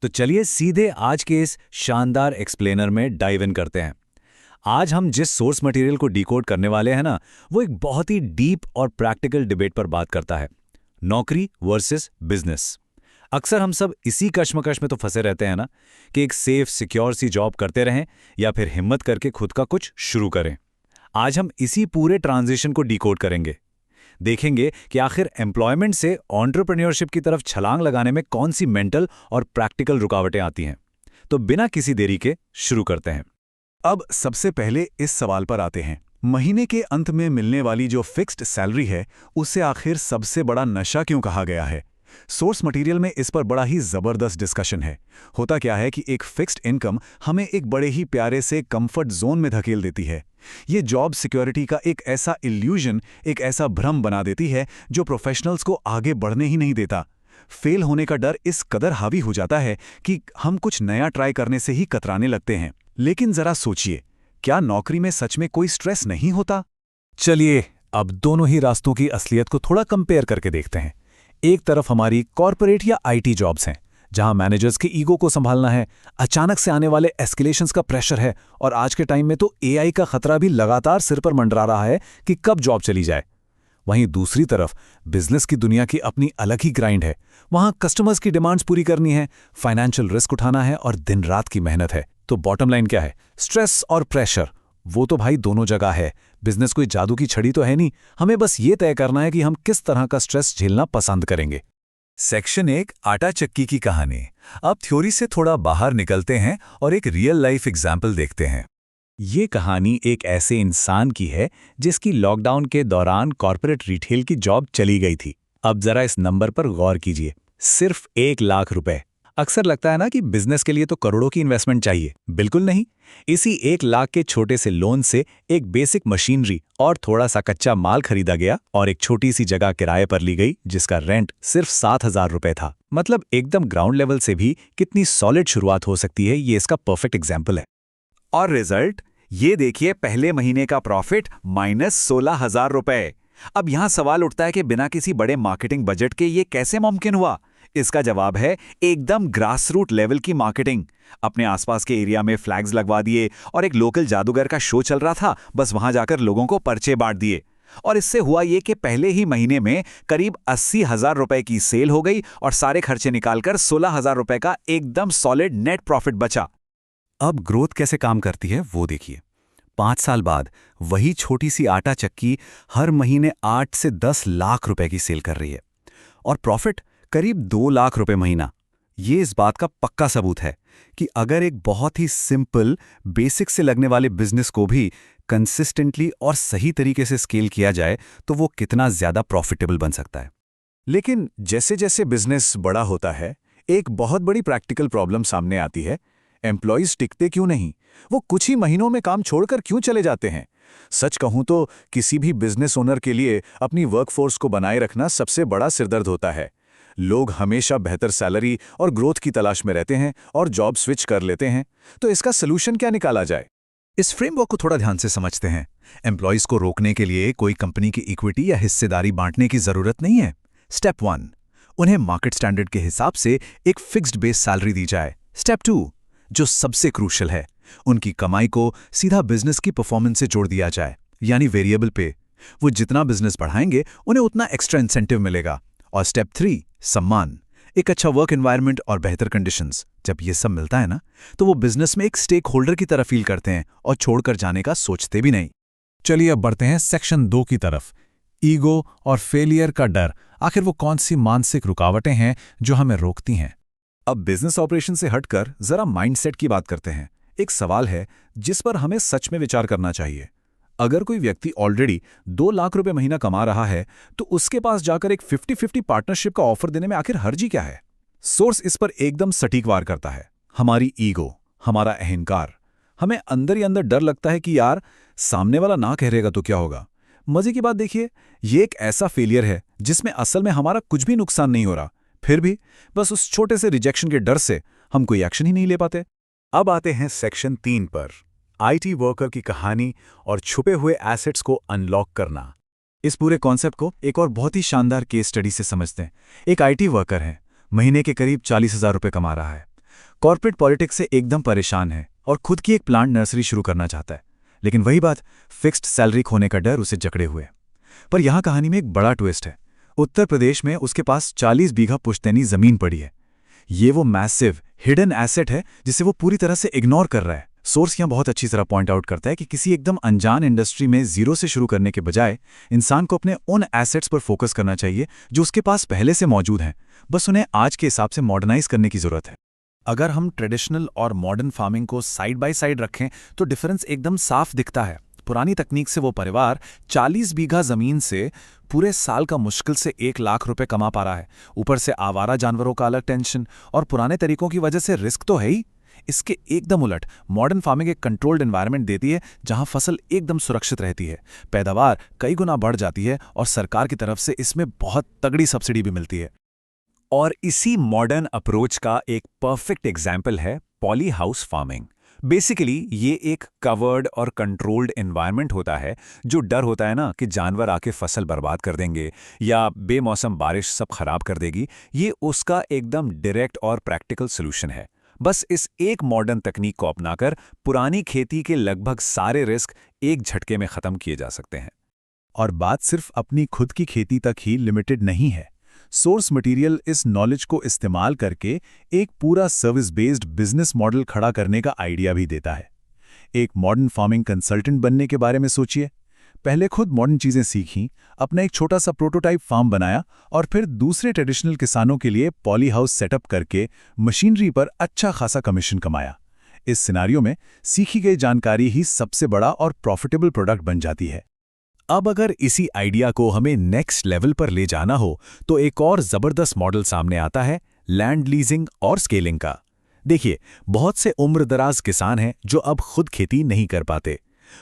तो चलिए सीधे आज के इस शानदार एक्सप्लेनर में डाइव इन करते हैं। आज हम जिस सोर्स मटेरियल को डिकोड करने वाले हैं ना, वो एक बहुत ही डीप और प्रैक्टिकल डिबेट पर बात करता है। नौकरी वर्सेस बिजनेस। अक्सर हम सब इसी कश्मकश में तो फंसे रहते हैं ना, कि एक सेफ सिक्योर सी जॉब करते रहें या फिर हिम्मत करके खुद का कुछ शुरू करें। आज हम इसी पूरे ट्रांजिशन को डिकोड करेंगे। देखेंगे कि आखिर एम्प्लॉयमेंट से एंटरप्रेन्योरशिप की तरफ छलांग लगाने में कौन सी मेंटल और प्रैक्टिकल रुकावटें आती हैं। तो बिना किसी देरी के शुरू करते हैं। अब सबसे पहले इस सवाल पर आते हैं, महीने के अंत में मिलने वाली जो फिक्स्ड सैलरी है, उसे आखिर सबसे बड़ा नशा क्यों कहा गया है? सोर्स मटेरियल में इस पर बड़ा ही जबरदस्त डिस्कशन है। होता क्या है कि एक फिक्स्ड इनकम हमें एक बड़े ही प्यारे से कंफर्ट जोन में धकेल देती है। ये जॉब सिक्योरिटी का एक ऐसा इल्यूजन, एक ऐसा भ्रम बना देती है जो प्रोफेशनल्स को आगे बढ़ने ही नहीं देता। फेल होने का डर इस कदर हावी हो जाता है कि हम कुछ नया ट्राई करने से ही कतराने लगते हैं। लेकिन जरा सोचिए, क्या नौकरी में सच में कोई स्ट्रेस नहीं होता? चलिए अब दोनों ही रास्तों की असलियत को थोड़ा कंपेयर करके देखते हैं। एक तरफ हमारी कॉर्पोरेट या आईटी जॉब्स हैं, जहां मैनेजर्स के ईगो को संभालना है, अचानक से आने वाले एस्केलेशंस का प्रेशर है, और आज के टाइम में तो एआई का खतरा भी लगातार सिर पर मंडरा रहा है कि कब जॉब चली जाए। वहीं दूसरी तरफ बिजनेस की दुनिया की अपनी अलग ही ग्राइंड है। वहां कस्टमर्स की डिमांड्स पूरी करनी है, फाइनेंशियल रिस्क उठाना है और दिन रात की मेहनत है। तो बॉटम लाइन क्या है? स्ट्रेस और प्रेशर, वो तो भाई दोनों जगह है। बिजनेस कोई जादू की छड़ी तो है नहीं, हमें बस ये तय करना है कि हम किस तरह का स्ट्रेस झेलना पसंद करेंगे। सेक्शन 1, आटा चक्की की कहानी। अब थ्योरी से थोड़ा बाहर निकलते हैं और एक रियल लाइफ एग्जाम्पल देखते हैं। ये कहानी एक ऐसे इंसान की है जिसकी लॉकडाउन के दौरान कॉर्पोरेट रिटेल की जॉब चली गई थी। अब जरा इस नंबर पर गौर कीजिए, सिर्फ 1 लाख रुपए। अक्सर लगता है ना कि बिजनेस के लिए तो करोड़ों की इन्वेस्टमेंट चाहिए। बिल्कुल नहीं। इसी 1 लाख के छोटे से लोन से एक बेसिक मशीनरी और थोड़ा सा कच्चा माल खरीदा गया और एक छोटी सी जगह किराए पर ली गई, जिसका रेंट सिर्फ 7,000 रुपए था। मतलब एकदम ग्राउंड लेवल से भी कितनी सॉलिड शुरुआत हो सकती है, ये इसका परफेक्ट एग्जाम्पल है। और रिजल्ट ये देखिए, पहले महीने का प्रॉफिट -16,000 रुपए। अब यहां सवाल उठता है कि बिना किसी बड़े मार्केटिंग बजट के ये कैसे मुमकिन हुआ? इसका जवाब है एकदम ग्रासरूट लेवल की मार्केटिंग। अपने आसपास के एरिया में फ्लैग्स लगवा दिए और एक लोकल जादूगर का शो चल रहा था, बस वहां जाकर लोगों को पर्चे बांट दिए। और इससे हुआ ये कि पहले ही महीने में करीब 80,000 रुपए की सेल हो गई और सारे खर्चे निकालकर 16,000 रुपए का एकदम सॉलिड नेट प्रॉफिट बचा। अब ग्रोथ कैसे काम करती है वो देखिए। 5 साल बाद वही छोटी सी आटा चक्की हर महीने 8 से 10 लाख रुपए की सेल कर रही है और प्रॉफिट करीब 2 लाख रुपए महीना। ये इस बात का पक्का सबूत है कि अगर एक बहुत ही सिंपल बेसिक से लगने वाले बिजनेस को भी कंसिस्टेंटली और सही तरीके से स्केल किया जाए तो वो कितना ज्यादा प्रॉफिटेबल बन सकता है। लेकिन जैसे जैसे बिजनेस बड़ा होता है, एक बहुत बड़ी प्रैक्टिकल प्रॉब्लम सामने आती है। एम्प्लॉयज टिकते क्यों नहीं? वो कुछ ही महीनों में काम छोड़कर क्यों चले जाते हैं? सच कहूं तो किसी भी बिजनेस ओनर के लिए अपनी वर्कफोर्स को बनाए रखना सबसे बड़ा सिरदर्द होता है। लोग हमेशा बेहतर सैलरी और ग्रोथ की तलाश में रहते हैं और जॉब स्विच कर लेते हैं। तो इसका सलूशन क्या निकाला जाए? इस फ्रेमवर्क को थोड़ा ध्यान से समझते हैं। एम्प्लॉयज को रोकने के लिए कोई कंपनी की इक्विटी या हिस्सेदारी बांटने की जरूरत नहीं है। स्टेप 1, उन्हें मार्केट स्टैंडर्ड के हिसाब से एक फिक्स्ड बेस सैलरी दी जाए। स्टेप 2, जो सबसे क्रूशियल है, उनकी कमाई को सीधा बिजनेस की परफॉर्मेंस से जोड़ दिया जाए, यानी वेरिएबल पे। वो जितना बिजनेस बढ़ाएंगे उन्हें उतना एक्स्ट्रा इंसेंटिव मिलेगा। और स्टेप 3, सम्मान, एक अच्छा वर्क एनवायरनमेंट और बेहतर कंडीशंस। जब ये सब मिलता है ना, तो वो बिजनेस में एक स्टेक होल्डर की तरह फील करते हैं और छोड़कर जाने का सोचते भी नहीं। चलिए अब बढ़ते हैं सेक्शन 2 की तरफ। ईगो और फेलियर का डर। आखिर वो कौन सी मानसिक रुकावटें हैं जो हमें रोकती हैं? अब बिजनेस ऑपरेशन से हटकर जरा माइंडसेट की बात करते हैं। एक सवाल है जिस पर हमें सच में विचार करना चाहिए। अगर कोई व्यक्ति ऑलरेडी 2 लाख रुपए महीना कमा रहा है, तो उसके पास जाकर एक 50-50 पार्टनरशिप का ऑफर देने में आखिर हर्जी क्या है? सोर्स इस पर एकदम सटीक वार करता है। हमारी ईगो, हमारा अहंकार। हमें अंदर ही अंदर डर लगता है कि यार, सामने वाला ना कह रहेगा तो क्या होगा। मजे की बात देखिए, ये एक ऐसा फेलियर है जिसमें असल में हमारा कुछ भी नुकसान नहीं हो रहा, फिर भी बस उस छोटे से रिजेक्शन के डर से हम कोई एक्शन ही नहीं ले पाते। अब आते हैं सेक्शन 3 पर, आईटी वर्कर की कहानी और छुपे हुए एसेट्स को अनलॉक करना। इस पूरे कॉन्सेप्ट को एक और बहुत ही शानदार केस स्टडी से समझते हैं। एक आईटी वर्कर है, महीने के करीब 40,000 रुपए कमा रहा है। कॉर्पोरेट पॉलिटिक्स से एकदम परेशान है और खुद की एक प्लांट नर्सरी शुरू करना चाहता है, लेकिन वही बात, फिक्स्ड सैलरी खोने का डर उसे जकड़े हुए है। पर यहाँ कहानी में एक बड़ा ट्विस्ट है। उत्तर प्रदेश में उसके पास 40 बीघा पुश्तैनी जमीन पड़ी है। ये वो मैसिव हिडन एसेट है जिसे वो पूरी तरह से इग्नोर कर रहा है। सोर्स यहाँ बहुत अच्छी तरह पॉइंट आउट करता है कि किसी एकदम अनजान इंडस्ट्री में जीरो से शुरू करने के बजाय इंसान को अपने उन एसेट्स पर फोकस करना चाहिए जो उसके पास पहले से मौजूद हैं, बस उन्हें आज के हिसाब से मॉडर्नाइज करने की जरूरत है। अगर हम ट्रेडिशनल और मॉडर्न फार्मिंग को साइड बाय साइड रखें तो डिफरेंस एकदम साफ दिखता है। पुरानी तकनीक से वो परिवार 40 बीघा जमीन से पूरे साल का मुश्किल से 1 लाख रुपए कमा पा रहा है। ऊपर से आवारा जानवरों का अलग टेंशन, और पुराने तरीकों की वजह से रिस्क तो है ही। इसके एकदम उलट मॉडर्न फार्मिंग एक कंट्रोल्ड एनवायरनमेंट देती है जहां फसल एकदम सुरक्षित रहती है, पैदावार कई गुना बढ़ जाती है और सरकार की तरफ से इसमें बहुत तगड़ी सब्सिडी भी मिलती है। और इसी मॉडर्न अप्रोच का एक परफेक्ट एग्जाम्पल है पॉली हाउस फार्मिंग। बेसिकली ये एक कवर्ड और कंट्रोल्ड एनवायरनमेंट होता है। जो डर होता है ना कि जानवर आके फसल बर्बाद कर देंगे या बेमौसम बारिश सब खराब कर देगी, ये उसका एकदम डायरेक्ट और प्रैक्टिकल सॉल्यूशन है। बस इस एक मॉडर्न तकनीक को अपनाकर पुरानी खेती के लगभग सारे रिस्क एक झटके में खत्म किए जा सकते हैं। और बात सिर्फ अपनी खुद की खेती तक ही लिमिटेड नहीं है। सोर्स मटेरियल इस नॉलेज को इस्तेमाल करके एक पूरा सर्विस बेस्ड बिजनेस मॉडल खड़ा करने का आइडिया भी देता है। एक मॉडर्न फार्मिंग कंसल्टेंट बनने के बारे में सोचिए। पहले खुद मॉडर्न चीजें सीखीं, अपना एक छोटा सा प्रोटोटाइप फार्म बनाया और फिर दूसरे ट्रेडिशनल किसानों के लिए पॉली हाउस सेटअप करके मशीनरी पर अच्छा खासा कमीशन कमाया। इस सिनारियो में सीखी गई जानकारी ही सबसे बड़ा और प्रॉफिटेबल प्रोडक्ट बन जाती है। अब अगर इसी आइडिया को हमें नेक्स्ट लेवल पर ले जाना हो तो एक और जबरदस्त मॉडल सामने आता है लैंड लीजिंग और स्केलिंग का। देखिए, बहुत से उम्रदराज किसान हैं जो अब खुद खेती नहीं कर पाते।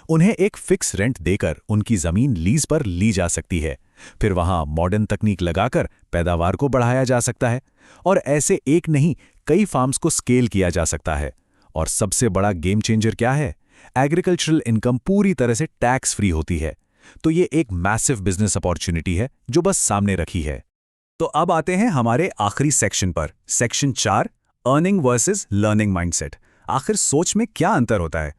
उन्हें एक फिक्स रेंट देकर उनकी जमीन लीज पर ली जा सकती है। फिर वहां मॉडर्न तकनीक लगाकर पैदावार को बढ़ाया जा सकता है और ऐसे एक नहीं कई फार्म्स को स्केल किया जा सकता है। और सबसे बड़ा गेम चेंजर क्या है? एग्रीकल्चरल इनकम पूरी तरह से टैक्स फ्री होती है। तो ये एक मैसिव बिजनेस अपॉर्चुनिटी है जो बस सामने रखी है। तो अब आते हैं हमारे आखिरी सेक्शन पर, section 4, earning versus learning mindset. आखिर सोच में क्या अंतर होता है?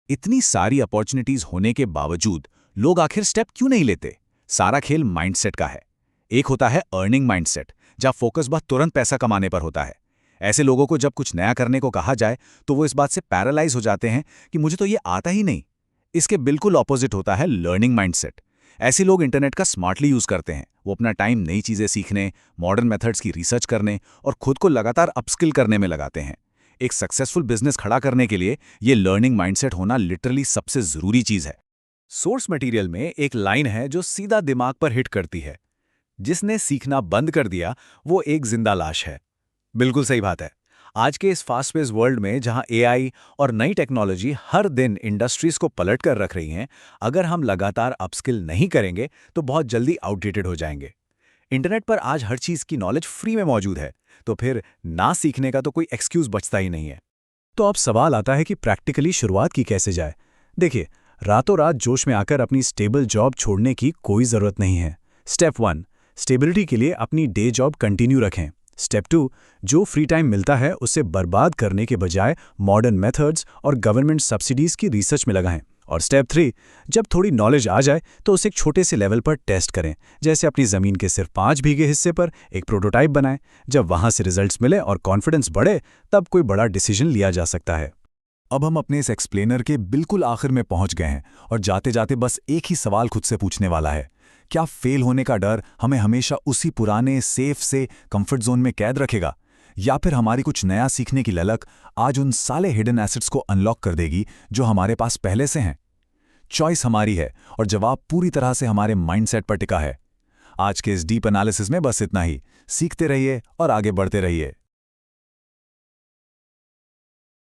इतनी सारी अपॉर्चुनिटीज होने के बावजूद लोग आखिर स्टेप क्यों नहीं लेते? सारा खेल माइंडसेट का है। एक होता है अर्निंग माइंडसेट, जहां फोकस बस तुरंत पैसा कमाने पर होता है। ऐसे लोगों को जब कुछ नया करने को कहा जाए तो वो इस बात से पैरालाइज हो जाते हैं कि मुझे तो ये आता ही नहीं। इसके बिल्कुल ऑपोजिट होता है लर्निंग माइंडसेट। ऐसे लोग इंटरनेट का स्मार्टली यूज करते हैं। वो अपना टाइम नई चीजें सीखने, मॉडर्न मेथड्स की रिसर्च करने और खुद को लगातार अपस्किल करने में लगाते हैं। एक सक्सेसफुल बिजनेस खड़ा करने के लिए ये लर्निंग माइंडसेट होना लिटरली सबसे जरूरी चीज है। सोर्स मटेरियल में एक लाइन है जो सीधा दिमाग पर हिट करती है, जिसने सीखना बंद कर दिया वो एक जिंदा लाश है। बिल्कुल सही बात है। आज के इस फास्ट पेस वर्ल्ड में जहां एआई और नई टेक्नोलॉजी हर दिन इंडस्ट्रीज को पलट कर रख रही हैं, अगर हम लगातार अपस्किल नहीं करेंगे तो बहुत जल्दी आउटडेटेड हो जाएंगे। इंटरनेट पर आज हर चीज की नॉलेज फ्री में मौजूद है, तो फिर ना सीखने का तो कोई एक्सक्यूज बचता ही नहीं है। तो अब सवाल आता है कि प्रैक्टिकली शुरुआत की कैसे जाए। देखिए, रातों रात जोश में आकर अपनी स्टेबल जॉब छोड़ने की कोई जरूरत नहीं है। स्टेप 1, स्टेबिलिटी के लिए अपनी डे जॉब कंटिन्यू रखें। स्टेप 2, जो फ्री टाइम मिलता है उसे बर्बाद करने के बजाय मॉडर्न मेथड्स और गवर्नमेंट सब्सिडीज की रिसर्च में लगाएं। और स्टेप 3, जब थोड़ी नॉलेज आ जाए तो उसे एक छोटे से लेवल पर टेस्ट करें, जैसे अपनी ज़मीन के सिर्फ 5 बीघे हिस्से पर एक प्रोटोटाइप बनाएं। जब वहां से रिजल्ट्स मिले और कॉन्फिडेंस बढ़े, तब कोई बड़ा डिसीजन लिया जा सकता है। अब हम अपने इस एक्सप्लेनर के बिल्कुल आखिर में पहुंच गए हैं और जाते जाते बस एक ही सवाल खुद से पूछने वाला है, क्या फेल होने का डर हमें हमेशा उसी पुराने सेफ से कंफर्ट जोन में कैद रखेगा, या फिर हमारी कुछ नया सीखने की ललक आज उन सारे हिडन एसेट्स को अनलॉक कर देगी जो हमारे पास पहले से हैं? चॉइस हमारी है और जवाब पूरी तरह से हमारे माइंडसेट पर टिका है। आज के इस डीप एनालिसिस में बस इतना ही। सीखते रहिए और आगे बढ़ते रहिए।